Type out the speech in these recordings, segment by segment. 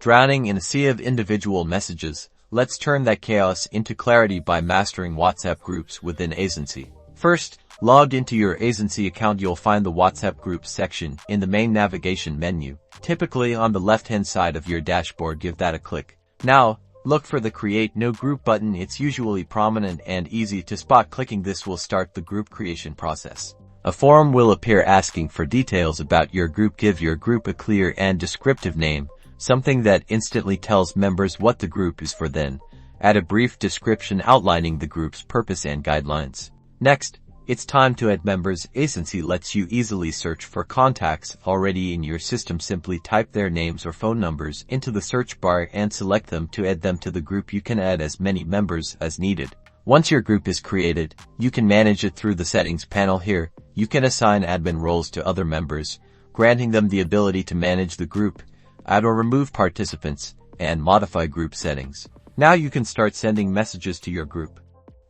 Drowning in a sea of individual messages, let's turn that chaos into clarity by mastering WhatsApp groups within Aisensy. First, logged into your Aisensy account, you'll find the WhatsApp Groups section in the main navigation menu, typically on the left-hand side of your dashboard. Give that a click. Now, look for the Create New Group button. It's usually prominent and easy to spot. Clicking this will start the group creation process. A form will appear asking for details about your group. Give your group a clear and descriptive name, something that instantly tells members what the group is for. Then, add a brief description outlining the group's purpose and guidelines. Next, it's time to add members. Aisensy lets you easily search for contacts already in your system. Simply type their names or phone numbers into the search bar and select them to add them to the group. You can add as many members as needed. Once your group is created, you can manage it through the settings panel. Here, you can assign admin roles to other members, granting them the ability to manage the group, add or remove participants, and modify group settings. Now you can start sending messages to your group.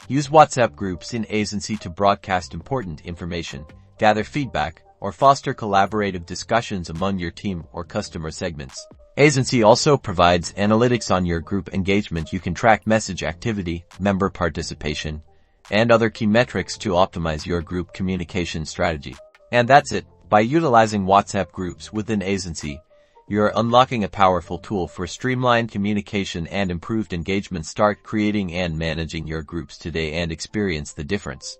Use WhatsApp groups in Aisensy to broadcast important information, gather feedback, or foster collaborative discussions among your team or customer segments. Aisensy also provides analytics on your group engagement. You can track message activity, member participation, and other key metrics to optimize your group communication strategy. And that's it. By utilizing WhatsApp groups within Aisensy, you're unlocking a powerful tool for streamlined communication and improved engagement. Start creating and managing your groups today and experience the difference.